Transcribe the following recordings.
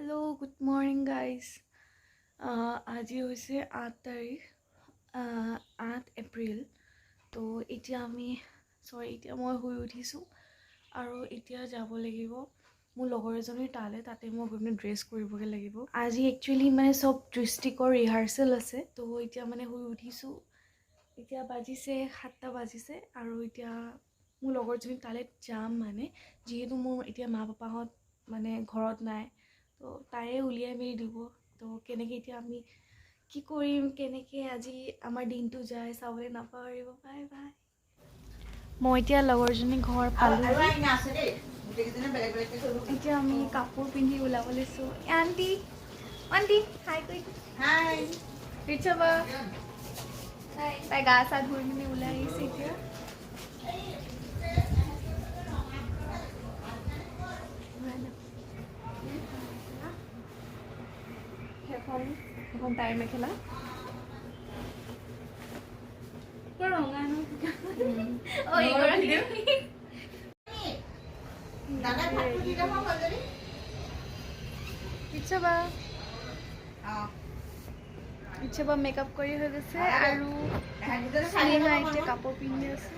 hello good morning guys आज হৈছে 8 তাৰিখ 8 এপ্ৰিল তো এতিয়া আমি এতিয়া মই শুই উঠিছোঁ আৰু এতিয়া যাব লাগিব মোৰ লগৰ এজনীৰ তাতে মই গৈ ড্ৰেছ কৰিবগে লাগিব আজি একচুয়ালি মানে সব ডিস্ট্ৰিক্টৰ ৰিহাৰ্সেল আছে তো এতিয়া মানে শুই উঠিছোঁ এতিয়া বাজিছে 7টা বাজিছে আৰু এতিয়া মোৰ লগৰজনী তালে যাম মানে যেহেতু মোৰ এতিয়া মা পাপাহঁত মানে ঘৰত নাই তো তায়ে উলিয়াই মেলি দিব তো কেনেকৈ এতিয়া আমি কি কৰিম কেনেকৈ আজি আমাৰ দিনটো যায় চাবলৈ নাপাহৰিব বাই বাই মই এতিয়া লগৰজনী ঘৰ পালোঁ এতিয়া আমি কাপোৰ পিন্ধি ওলাব লৈছোঁ আণ্টি আণ্টি হাই কৈ হাই ৰিচাবা তাই গা চা ধুই মেলি ওলাই আহিছে এতিয়া এখন তাইৰ মেখেলা ৰঙা ইচ্ছাবা মেকআপ কৰি হৈ গৈছে আৰু এতিয়া কাপোৰ পিন্ধি আছে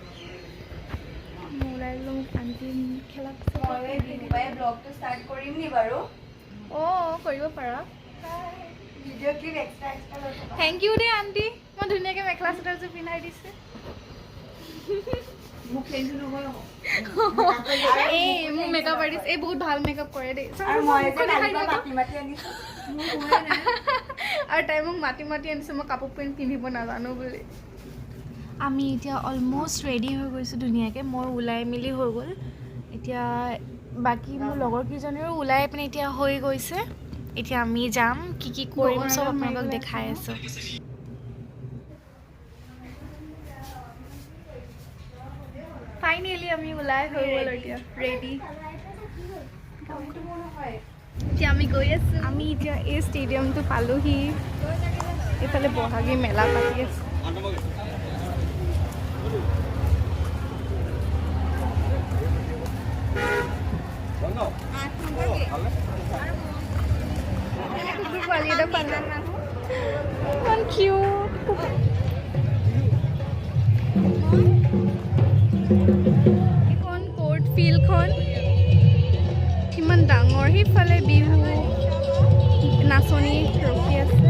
ওলাই লওঁ আণ্টি খেলা ব্লগটো ষ্টাৰ্ট কৰিম নি বাৰু অঁ কৰিব পাৰা video' clip extra thank you দে আণ্টি মই ধুনীয়াকৈ মেখেলা চাদৰযোৰ পিন্ধাই দিছে মোক সেইটো নকয় এই মোৰ মেকআপ আৰ্টিষ্ট এই বহুত ভাল মেকআপ কৰে দেই আৰু তাই মোক মাতি আনিছে মই কাপোৰ পিন্ধিব নাজানো বুলি আমি এতিয়া অলমষ্ট ৰেডি হৈ গৈছোঁ ধুনীয়াকৈ মই ওলাই মেলি হৈ গ'ল এতিয়া বাকী মোৰ লগৰ কেইজনীৰো ওলাই পিনে এতিয়া হৈ গৈছে এতিয়া আমি যাম কি কৰিম সব আপোনালোকক দেখাই আছোঁ ফাইনেলি আমি ওলাই হৈ গ'ল এতিয়া ৰেডি এতিয়া আমি গৈ আছোঁ আমি এতিয়া এই ষ্টেডিয়ামটো পালোহি এইফালে বহাগী মেলা পাতি আছে পোৱালি এটা পালে ইমান কিউট এইখন কোৰ্ট ফিল্ডখন কিমান ডাঙৰ সেইফালে বিহু নাচনি ৰখি আছে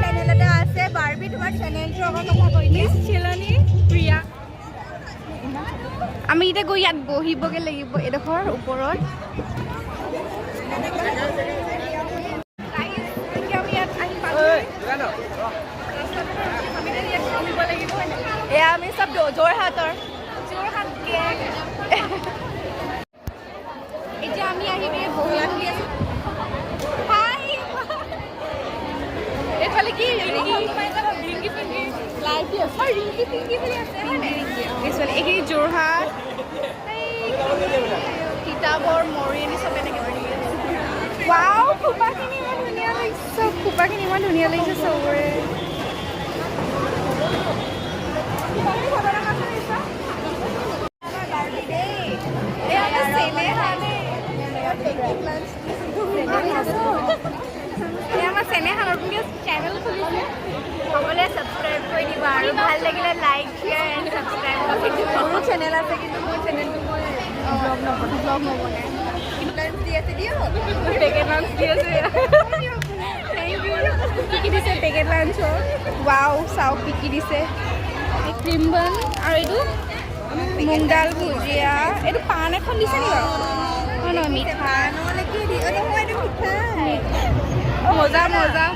চেনেল এটা আছে বাৰ্বি তোমাৰ চেনেলটো অকণ কথা কৈ মিছ চিলনী প্ৰিয়া আমি এতিয়া গৈ ইয়াত বহিবগৈ লাগিব এডোখৰ ওপৰত এয়া আমি সব যোৰহাটৰ এতিয়া আমি আহি বহি আছো এইফালে কি এইখিনি যোৰহাট কিতাপৰ মৰিয়নি চব এনেকৈ ৱাও খোপাখিনি ইমান ধুনীয়া লাগিছে খোপাখিনি ইমান ধুনীয়া লাগিছে চবৰে চেনেল খুলিছে সকলোৱে ছাবস্ক্ৰাইব কৰি দিব আৰু ভাল লাগিলে লাইক শ্বেয়াৰ এণ্ড ছাবস্ক্ৰাইব মোৰো চেনেল আছে কিন্তু মোৰ চেনেলটো মই ব্লগ নবনাই দি আছে দিয়ক পেকেট লাঞ্চ দি আছে থেংক ইউ কি দিছে পেকেট লাঞ্চৰ ৱাও চাওক কি দিছে ক্ৰীম বান আৰু এইটো মুংডাল ভুজিয়া এইটো পাণ এখন দিছে নি বাৰু নহয় মিঠা নহ'লে কি দি নহয় এইটো মিঠা মজা মজা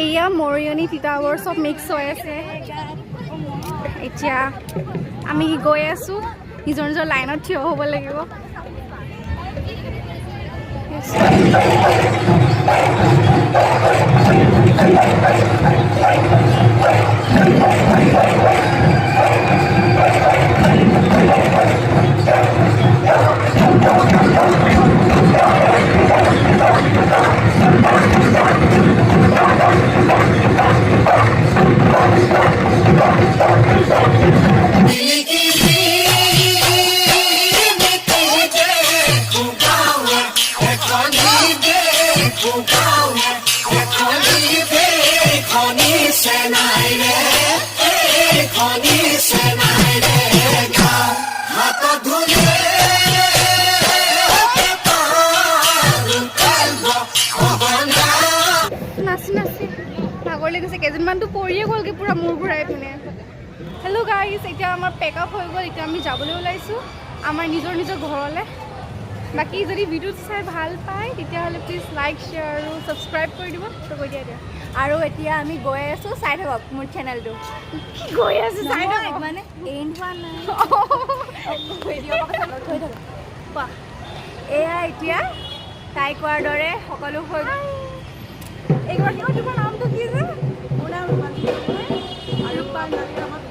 এয়া মৰিয়নি তিতাবৰ চব মিক্স হৈ আছে এতিয়া আমি গৈ আছোঁ নিজৰ নিজৰ লাইনত থিয় হ'ব লাগিব নাচি নাচি ভাগৰ লাগিছে কেইজনমানটো পৰিয়ে গ'লগৈ পূৰা মূৰ ঘূৰাই পিনে হেল্ল' গাইজ এতিয়া আমাৰ পেক আপ হৈ গ'ল এতিয়া আমি যাবলৈ ওলাইছোঁ আমাৰ নিজৰ ঘৰলৈ বাকী যদি ভিডিঅ'টো চাই ভাল পায় তেতিয়াহ'লে প্লিজ লাইক শ্বেয়াৰ আৰু ছাবস্ক্ৰাইব কৰি দিব তো কৈ দিয়া দিয়া আৰু এতিয়া আমি গৈ আছোঁ চাই থাকক মোৰ চেনেলটো কি গৈ আছে চাই থাকক মানে এণ্ড হোৱা নাই থৈ থাকক কোৱা এয়া এতিয়া তাই কোৱাৰ দৰে সকলো হৈ গ'ল এইগৰাকী তোমাৰ নামটো কি যে মোৰ নাম ৰুপালী আৰু আমাৰ